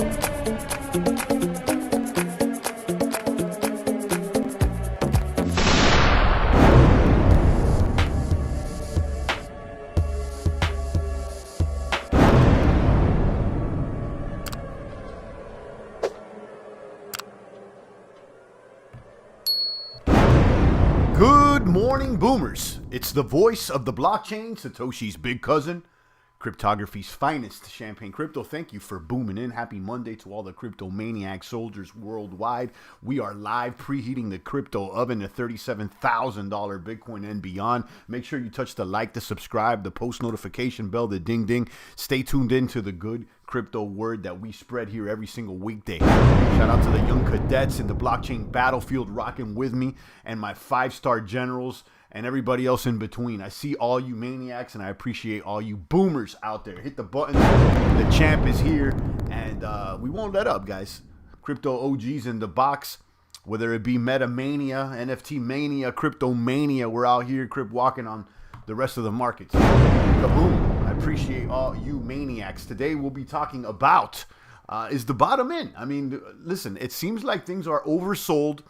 Good morning, boomers. It's the voice of the blockchain, Satoshi's big cousin, cryptography's finest, Champagne Crypto. Thank you for booming in. Happy Monday to all the crypto maniac soldiers worldwide. We are live preheating the crypto oven to $37,000 Bitcoin and beyond. Make sure you touch the like, the subscribe, the post notification bell, the ding ding. Stay tuned in to the good crypto word that we spread here every single weekday. Shout out to the young cadets in the blockchain battlefield rocking with me, and my 5-star generals and everybody else in between. I see all you maniacs, and I appreciate all you boomers out there. Hit the button. The champ is here, and we won't let up, guys. Crypto OGs in the box, whether it be Meta Mania, NFT Mania, Crypto Mania, we're out here crip walking on the rest of the markets. Kaboom. I appreciate all you maniacs. Today we'll be talking about is the bottom in. I mean, listen, it seems like things are oversold.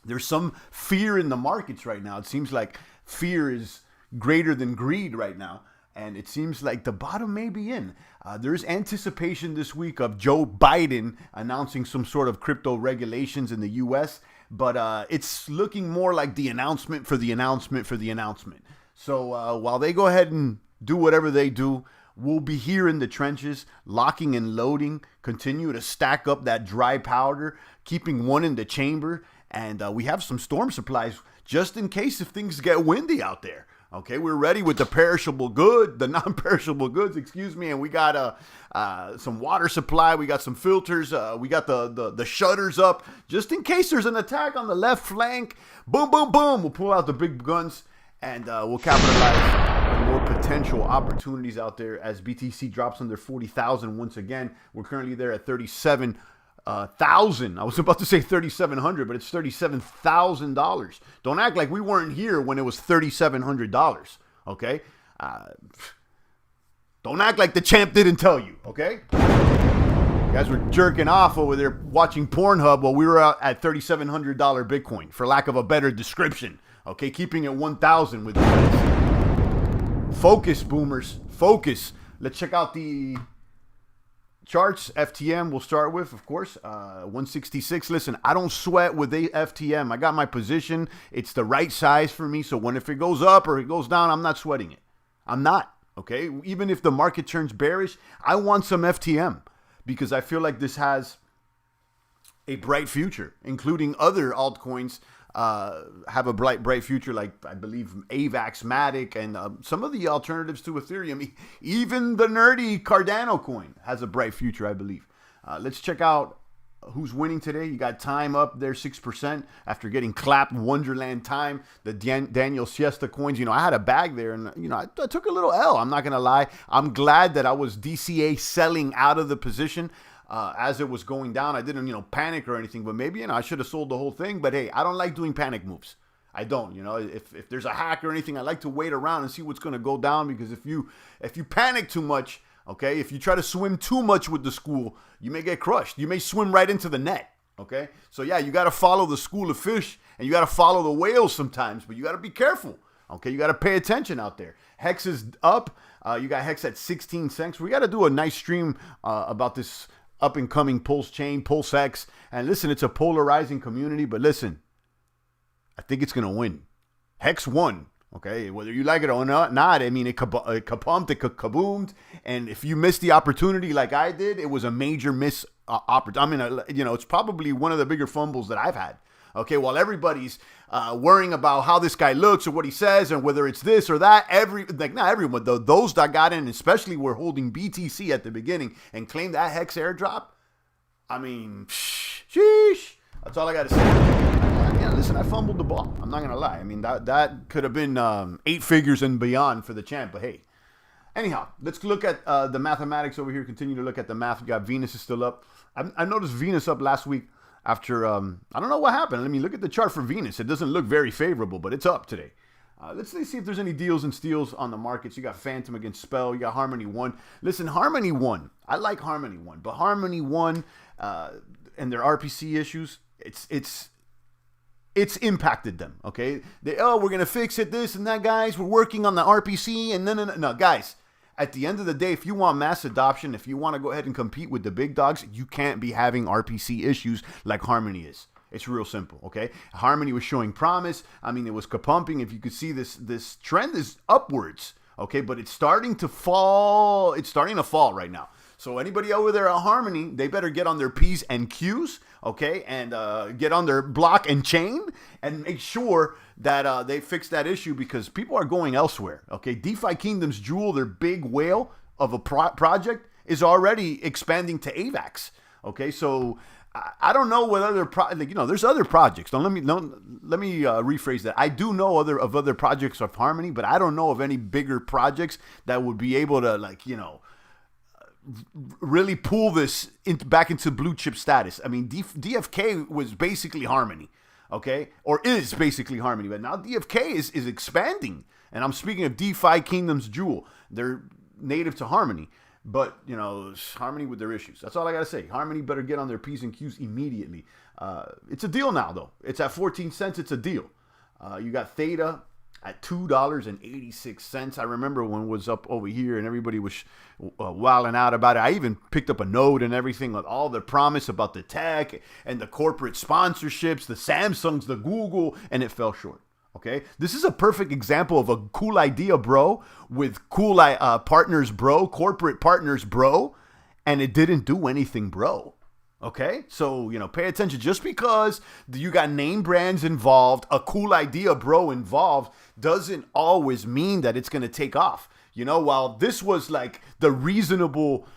There's some fear in the markets right now. It seems like fear is greater than greed right now. And it seems like the bottom may be in. There's anticipation this week of Joe Biden announcing some sort of crypto regulations in the U.S. But it's looking more like the announcement for the announcement for the announcement. So while they go ahead and do whatever they do, we'll be here in the trenches, locking and loading, continue to stack up that dry powder, keeping one in the chamber. And we have some storm supplies just in case if things get windy out there. Okay, we're ready with the non-perishable goods, excuse me. And we got some water supply. We got some filters. We got the shutters up just in case there's an attack on the left flank. Boom, boom, boom. We'll pull out the big guns and we'll capitalize on more potential opportunities out there as BTC drops under 40,000 once again. We're currently there at 37,000. I was about to say 3,700, but it's $37,000. Don't act like we weren't here when it was $3,700. Okay, don't act like the champ didn't tell you. Okay, you guys were jerking off over there watching Pornhub while we were out at $3,700 Bitcoin, for lack of a better description. Okay, keeping it 1,000 with you guys. Focus, boomers, focus. Let's check out the charts. FTM we'll start with, of course, 166. Listen, I don't sweat with the FTM. I got my position. It's the right size for me. So if it goes up or it goes down, I'm not sweating it. I'm not, okay? Even if the market turns bearish, I want some FTM because I feel like this has a bright future, including other altcoins have a bright future, like I believe AVAX, Matic, and some of the alternatives to Ethereum. Even the nerdy Cardano coin has a bright future, I believe. Let's check out who's winning today. You got Time up there 6% after getting clapped. Wonderland Time, the Daniel Siesta coins. I had a bag there, and I took a little L. I'm not gonna lie. I'm glad that I was DCA selling out of the position. As it was going down. I didn't, panic or anything, but maybe, I should have sold the whole thing. But hey, I don't like doing panic moves. I don't, if there's a hack or anything, I like to wait around and see what's going to go down, because if you panic too much, okay, if you try to swim too much with the school, you may get crushed. You may swim right into the net. Okay. So yeah, you got to follow the school of fish, and you got to follow the whales sometimes, but you got to be careful. Okay. You got to pay attention out there. Hex is up. You got Hex at 16 cents. We got to do a nice stream about this up-and-coming Pulse chain, PulseX. And listen, it's a polarizing community, but listen, I think it's going to win. Hex won, okay? Whether you like it or not, I mean, it kapumped, it kaboomed. And if you missed the opportunity like I did, it was a major miss opportunity. I mean, it's probably one of the bigger fumbles that I've had. Okay, while everybody's worrying about how this guy looks or what he says and whether it's this or that, not everyone, though, those that got in, especially were holding BTC at the beginning and claimed that Hex airdrop. I mean, sheesh. That's all I got to say. Yeah, listen, I fumbled the ball. I'm not going to lie. I mean, that could have been 8 figures and beyond for the champ, but hey. Anyhow, let's look at the mathematics over here. Continue to look at the math. We got Venus is still up. I noticed Venus up last week. After, I don't know what happened. I mean, look at the chart for Venus. It doesn't look very favorable, but it's up today. Let's see if there's any deals and steals on the markets. You got Phantom against Spell. You got Harmony One. Listen, Harmony One. I like Harmony One, but Harmony One and their RPC issues, it's impacted them. Okay, we're gonna fix it, this and that, guys. We're working on the RPC, and no, guys. At the end of the day, if you want mass adoption, if you want to go ahead and compete with the big dogs, you can't be having RPC issues like Harmony is. It's real simple, okay? Harmony was showing promise. I mean, it was kapumping. If you could see this trend is upwards, okay? But it's starting to fall. It's starting to fall right now. So anybody over there at Harmony, they better get on their P's and Q's, okay? And get on their block and chain and make sure that they fix that issue because people are going elsewhere, okay? DeFi Kingdoms Jewel, their big whale of a project, is already expanding to AVAX, okay? So I don't know what other there's other projects. Let me rephrase that. I do know other projects of Harmony, but I don't know of any bigger projects that would be able to really pull this back into blue chip status. I mean, DFK was basically Harmony, okay, or is basically Harmony, but now DFK is expanding, and I'm speaking of DeFi Kingdoms Jewel. They're native to Harmony. But, Harmony with their issues. That's all I got to say. Harmony better get on their P's and Q's immediately. It's a deal now, though. It's at 14 cents. It's a deal. You got Theta at $2.86. I remember when it was up over here and everybody was wilding out about it. I even picked up a note and everything with all the promise about the tech and the corporate sponsorships, the Samsungs, the Google, and it fell short. Okay, this is a perfect example of a cool idea, bro, with cool partners, bro, corporate partners, bro, and it didn't do anything, bro. Okay, so, pay attention. Just because you got name brands involved, a cool idea, bro, involved, doesn't always mean that it's going to take off. While this was like the reasonable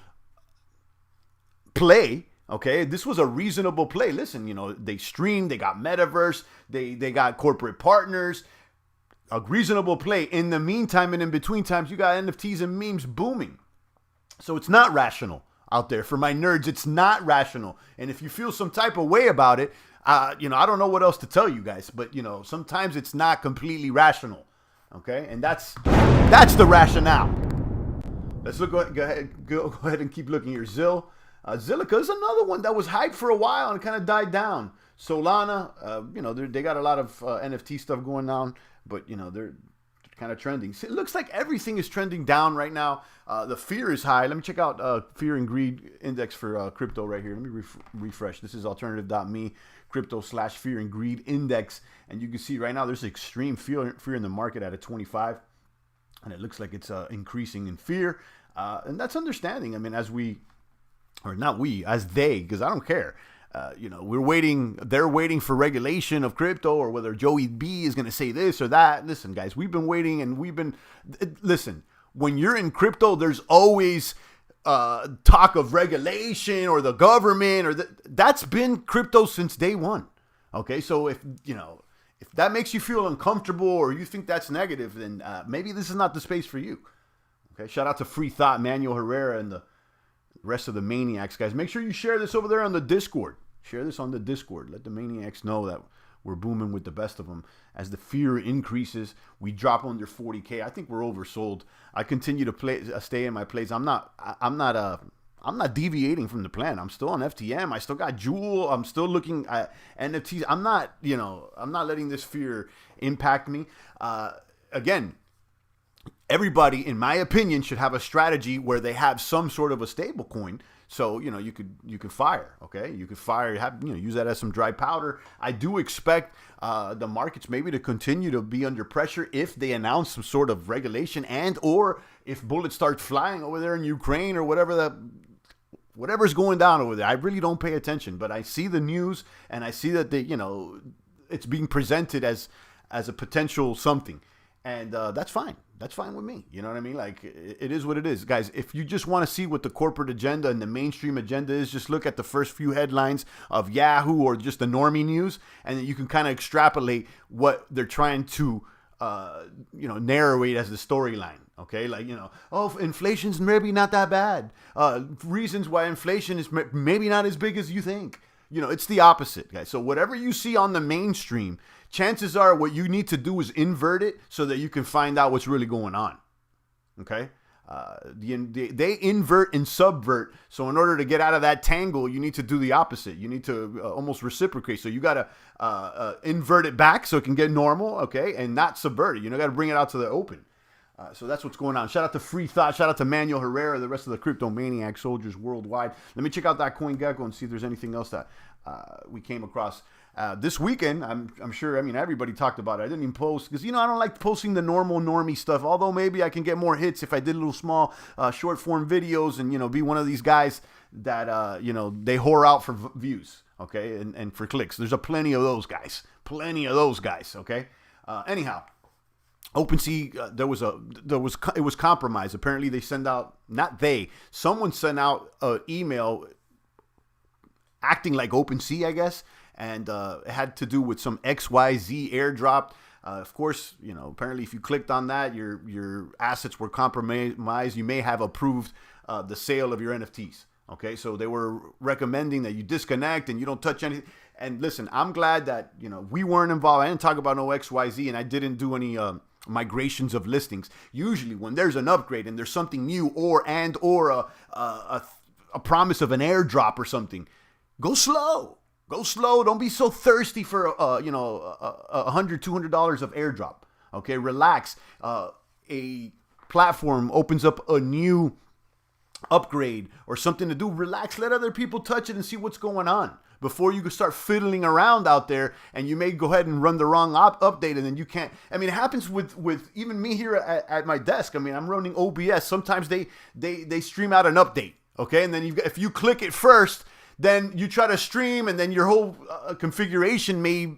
play, okay, this was a reasonable play. Listen, they streamed, they got metaverse, they got corporate partners, a reasonable play. In the meantime and in between times, you got NFTs and memes booming. So it's not rational out there. For my nerds, it's not rational. And if you feel some type of way about it, I don't know what else to tell you guys, but sometimes it's not completely rational. Okay, and that's the rationale. Let's go ahead and keep looking here. Zilliqa is another one that was hyped for a while and kind of died down. Solana, they got a lot of NFT stuff going on, but they're kind of trending. So it looks like everything is trending down right now. The fear is high. Let me check out fear and greed index for crypto right here. Let me refresh. This is alternative.me crypto/fear and greed index, and you can see right now there's extreme fear in the market at a 25, and it looks like it's increasing in fear, and that's understanding. I mean, as they, because I don't care. They're waiting for regulation of crypto or whether Joey B is going to say this or that. Listen, guys, we've been waiting and listen, when you're in crypto, there's always talk of regulation or the government that's been crypto since day one. Okay. So if that makes you feel uncomfortable or you think that's negative, then maybe this is not the space for you. Okay. Shout out to Free Thought, Manuel Herrera, and the rest of the maniacs, guys. Make sure you share this over there on the Discord. Share this on the Discord. Let the maniacs know that we're booming with the best of them. As the fear increases, we drop under 40K. I think we're oversold. I continue to stay in my place. I'm not deviating from the plan. I'm still on FTM. I still got Jewel. I'm still looking at NFTs. I'm not letting this fear impact me. Again, everybody, in my opinion, should have a strategy where they have some sort of a stable coin. So, you could fire, okay? You could fire, use that as some dry powder. I do expect the markets maybe to continue to be under pressure if they announce some sort of regulation or if bullets start flying over there in Ukraine or whatever's going down over there. I really don't pay attention, but I see the news and I see that it's being presented as a potential something. And that's fine. That's fine with me. You know what I mean? Like, it is what it is. Guys, if you just want to see what the corporate agenda and the mainstream agenda is, just look at the first few headlines of Yahoo or just the normie news, and then you can kind of extrapolate what they're trying to, narrate as the storyline. Okay? Like, inflation's maybe not that bad. Reasons why inflation is maybe not as big as you think. it's the opposite, guys. So whatever you see on the mainstream, chances are what you need to do is invert it so that you can find out what's really going on. Okay? They invert and subvert. So in order to get out of that tangle, you need to do the opposite. You need to almost reciprocate. So you got to invert it back so it can get normal, okay, and not subvert it. You got to bring it out to the open. So that's what's going on. Shout out to Free Thought. Shout out to Manuel Herrera, the rest of the Cryptomaniac soldiers worldwide. Let me check out that CoinGecko and see if there's anything else that we came across. This weekend, I'm sure, everybody talked about it. I didn't even post because, I don't like posting the normie stuff, although maybe I can get more hits if I did little small short form videos and, be one of these guys that, they whore out for views, okay, and for clicks. There's plenty of those guys, okay. Anyhow, OpenSea, it was compromised. Apparently they someone sent out an email acting like OpenSea, I guess. And it had to do with some XYZ airdrop. Of course, apparently if you clicked on that, your assets were compromised. You may have approved the sale of your NFTs. Okay, so they were recommending that you disconnect and you don't touch anything. And listen, I'm glad that, we weren't involved. I didn't talk about no XYZ, and I didn't do any migrations of listings. Usually when there's an upgrade and there's something new or a promise of an airdrop or something, go slow. Go slow. Don't be so thirsty for, $100, $200 of airdrop. Okay, relax. A platform opens up a new upgrade or something to do. Relax. Let other people touch it and see what's going on before you start fiddling around out there. And you may go ahead and run the wrong update, and then you can't. It happens with even me here at my desk. I'm running OBS. Sometimes they stream out an update. Okay, and then if you click it first, then you try to stream, and then your whole configuration may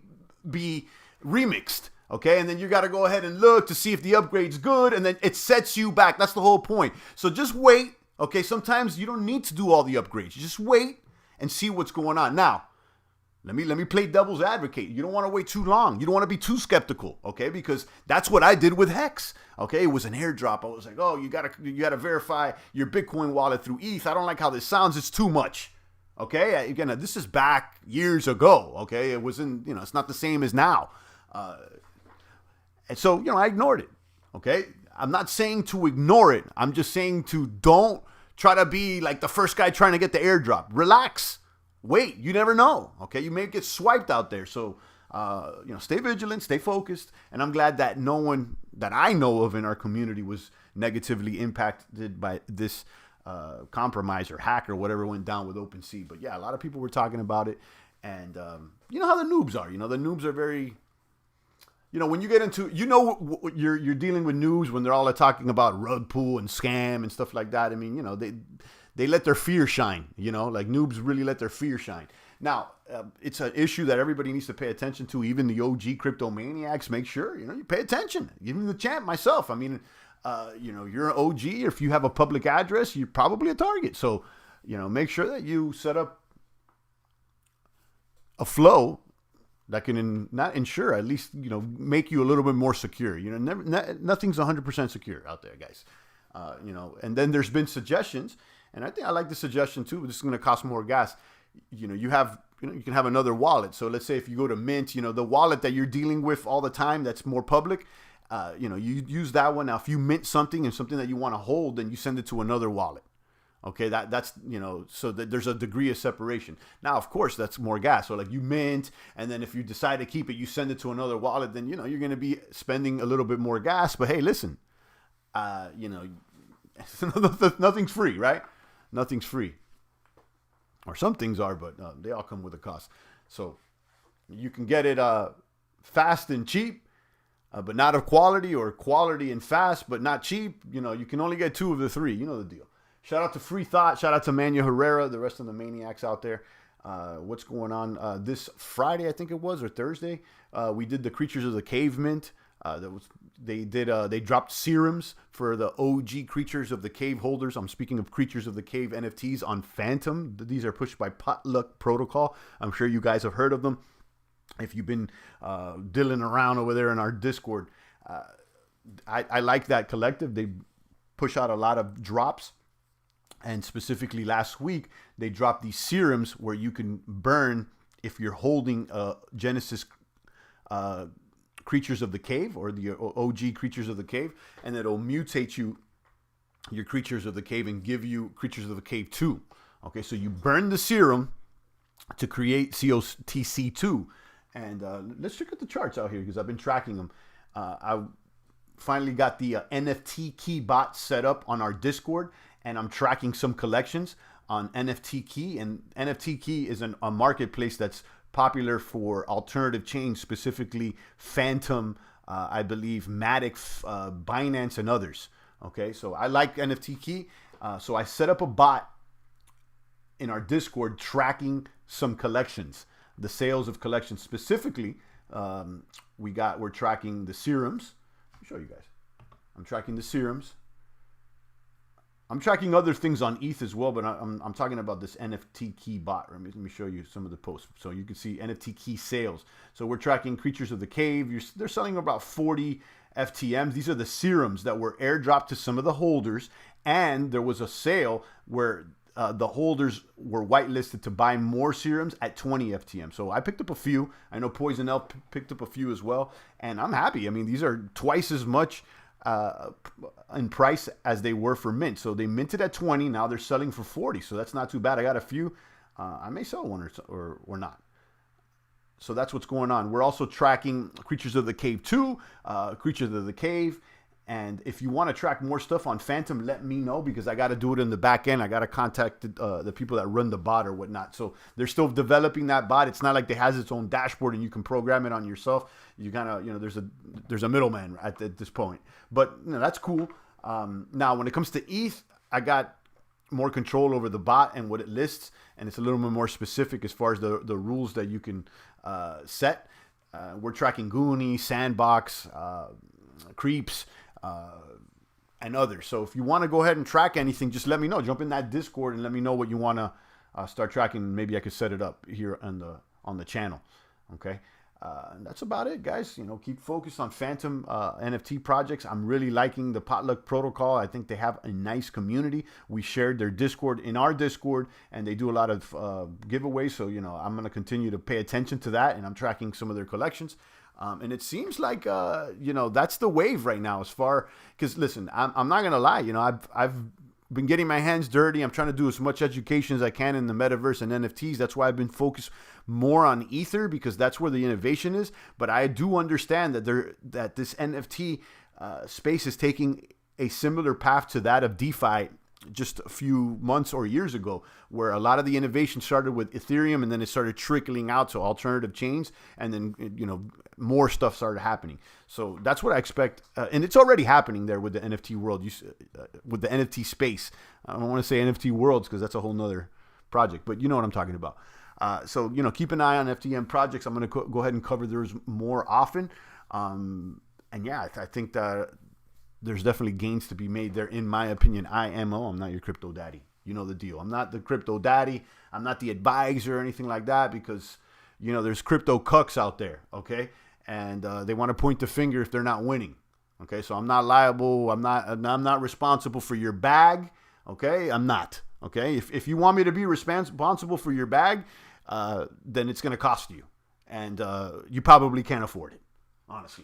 be remixed, okay? And then you got to go ahead and look to see if the upgrade's good, and then it sets you back. That's the whole point. So just wait, okay? Sometimes you don't need to do all the upgrades. You just wait and see what's going on. Now, let me play devil's advocate. You don't want to wait too long. You don't want to be too skeptical, okay? Because that's what I did with Hex, okay? It was an airdrop. I was like, oh, you gotta verify your Bitcoin wallet through ETH. I don't like how this sounds. It's too much. Okay, again, this is back years ago. Okay, it wasn't, it's not the same as now. And so, I ignored it. Okay, I'm not saying to ignore it. I'm just saying to don't try to be like the first guy trying to get the airdrop. Relax. Wait, you never know. Okay, you may get swiped out there. So, stay vigilant, stay focused. And I'm glad that no one that I know of in our community was negatively impacted by this compromise or hack or whatever went down with OpenSea. But yeah, a lot of people were talking about it, and you know how the noobs are. The noobs are very, when you get into, you're dealing with noobs when they're all talking about rug pull and scam and stuff like that. They let their fear shine. Like noobs really let their fear shine. Now, it's an issue that everybody needs to pay attention to. Even the OG cryptomaniacs, make sure you pay attention. Even the champ, myself. You're an OG. If you have a public address, you're probably a target. So, make sure that you set up a flow that can not ensure, at least, make you a little bit more secure. Nothing's 100% secure out there, guys. And then there's been suggestions, and I think I like the suggestion too, but this is going to cost more gas. You can have another wallet. So let's say if you go to Mint, the wallet that you're dealing with all the time, that's more public. You use that one. Now, if you mint something and something that you want to hold, then you send it to another wallet. Okay, that's so that there's a degree of separation. Now, of course, that's more gas. So like you mint, and then if you decide to keep it, you send it to another wallet. Then you're going to be spending a little bit more gas. But hey, listen, nothing's free, right? Nothing's free, or some things are, but they all come with a cost. So you can get it fast and cheap. But not of quality, or quality and fast, but not cheap. You can only get two of the three. You know the deal. Shout out to Free Thought. Shout out to Manuel Herrera, the rest of the maniacs out there. What's going on this Friday, I think it was, or Thursday? We did the Creatures of the Cave mint. They dropped serums for the OG Creatures of the Cave holders. I'm speaking of Creatures of the Cave NFTs on Phantom. These are pushed by Potluck Protocol. I'm sure you guys have heard of them. If you've been dilling around over there in our Discord, I like that collective. They push out a lot of drops. And specifically last week, they dropped these serums where you can burn if you're holding Genesis Creatures of the Cave, or the OG Creatures of the Cave, and it'll mutate your Creatures of the Cave and give you Creatures of the Cave 2. Okay, so you burn the serum to create COTC2. And let's check out the charts out here, because I've been tracking them. I finally got the NFT Key bot set up on our Discord, and I'm tracking some collections on NFT Key. And NFT Key is a marketplace that's popular for alternative chains, specifically Phantom, I believe, Matic, Binance, and others. Okay, so I like NFT Key. So I set up a bot in our Discord tracking some collections, the sales of collections. Specifically, we're tracking the serums. Let me show you guys. I'm tracking the serums. I'm tracking other things on ETH as well, but I'm talking about this NFT Key bot. Let me show you some of the posts. So you can see NFT Key sales. So we're tracking Creatures of the Cave. They're selling about 40 FTMs. These are the serums that were airdropped to some of the holders. And there was a sale where the holders were whitelisted to buy more serums at 20 FTM. So I picked up a few. I know Poison Elf picked up a few as well. And I'm happy. I mean, these are twice as much in price as they were for mint. So they minted at 20. Now they're selling for 40. So that's not too bad. I got a few. I may sell one or not. So that's what's going on. We're also tracking Creatures of the Cave 2, Creatures of the Cave. And if you want to track more stuff on Phantom, let me know, because I got to do it in the back end. I got to contact the people that run the bot or whatnot. So they're still developing that bot. It's not like it has its own dashboard and you can program it on yourself. You kind of, there's a middleman at this point. But that's cool. Now, when it comes to ETH, I got more control over the bot and what it lists, and it's a little bit more specific as far as the rules that you can set. We're tracking Goonie, Sandbox, Creeps, and others. So if you want to go ahead and track anything, just let me know. Jump in that Discord and let me know what you want to start tracking. Maybe I could set it up here on the channel. Okay. And that's about it, guys. Keep focused on Phantom NFT projects. I'm really liking the Potluck Protocol. I think they have a nice community. We shared their Discord in our Discord, and they do a lot of giveaways. So, I'm going to continue to pay attention to that, and I'm tracking some of their collections. And it seems like, that's the wave right now because listen, I'm not going to lie. I've been getting my hands dirty. I'm trying to do as much education as I can in the metaverse and NFTs. That's why I've been focused more on Ether, because that's where the innovation is. But I do understand that this NFT space is taking a similar path to that of DeFi just a few months or years ago, where a lot of the innovation started with Ethereum and then it started trickling out to alternative chains, and then more stuff started happening. So that's what I expect, and it's already happening there with the NFT world, with the NFT space. I don't want to say NFT worlds because that's a whole nother project, but you know what I'm talking about. So keep an eye on FTM projects. I'm going to go ahead and cover theirs more often, and yeah, I think that there's definitely gains to be made there, in my opinion. IMO, I'm not your crypto daddy. You know the deal. I'm not the crypto daddy. I'm not the advisor or anything like that, because, there's crypto cucks out there, okay? And they want to point the finger if they're not winning, okay? So I'm not liable. I'm not responsible for your bag, okay? I'm not, okay? If you want me to be responsible for your bag, then it's going to cost you. And you probably can't afford it, honestly.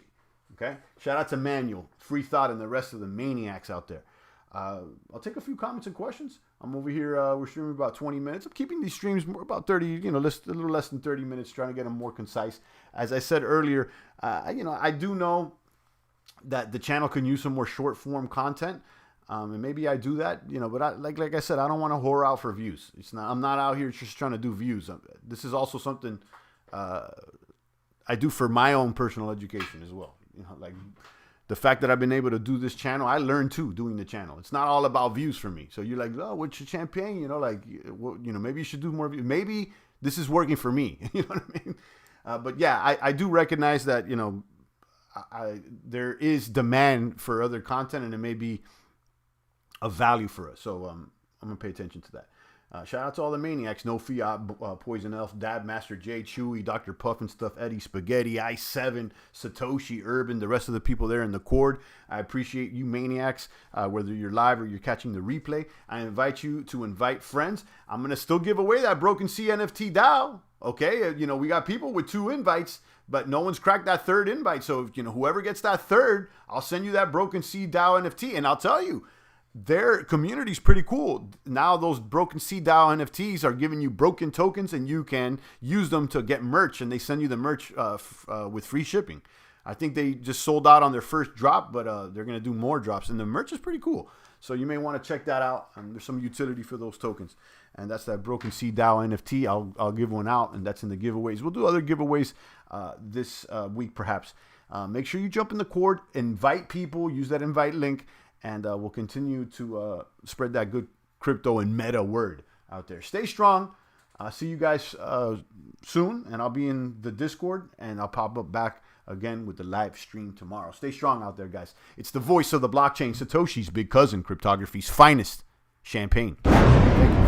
Okay. Shout out to Manuel, Free Thought, and the rest of the maniacs out there. I'll take a few comments and questions. I'm over here. We're streaming about 20 minutes. I'm keeping these streams more about 30, a little less than 30 minutes, trying to get them more concise. As I said earlier, I do know that the channel can use some more short form content. And maybe I do that, but like I said, I don't want to whore out for views. I'm not out here just trying to do views. This is also something I do for my own personal education as well. Like the fact that I've been able to do this channel, I learned too doing the channel. It's not all about views for me. So you're like, oh, what's your champagne? Maybe you should do more views. Maybe this is working for me. You know what I mean? But yeah, I do recognize that, there is demand for other content, and it may be of value for us. So I'm going to pay attention to that. Shout out to all the maniacs. No Fiat, Poison Elf, Dab, Master J, Chewy, Dr. Puff and Stuff, Eddie, Spaghetti, I7, Satoshi, Urban, the rest of the people there in the Cord. I appreciate you maniacs, whether you're live or you're catching the replay. I invite you to invite friends. I'm going to still give away that Broken Sea NFT DAO. Okay, we got people with 2 invites, but no one's cracked that 3rd invite. So, whoever gets that 3rd, I'll send you that Broken Sea DAO NFT. And I'll tell you, their community's pretty cool. Now those Broken Sea DAO NFTs are giving you broken tokens, and you can use them to get merch, and they send you the merch with free shipping. I think they just sold out on their first drop, but they're going to do more drops, and the merch is pretty cool. So you may want to check that out. There's some utility for those tokens, and that's that Broken Sea DAO NFT. I'll give one out, and that's in the giveaways. We'll do other giveaways this week, perhaps. Make sure you jump in the Cord, invite people, use that invite link, and we'll continue to spread that good crypto and meta word out there. Stay strong. I'll see you guys soon, and I'll be in the Discord, and I'll pop up back again with the live stream tomorrow. Stay strong out there, guys. It's the voice of the blockchain, Satoshi's big cousin, cryptography's finest champagne. Thank you.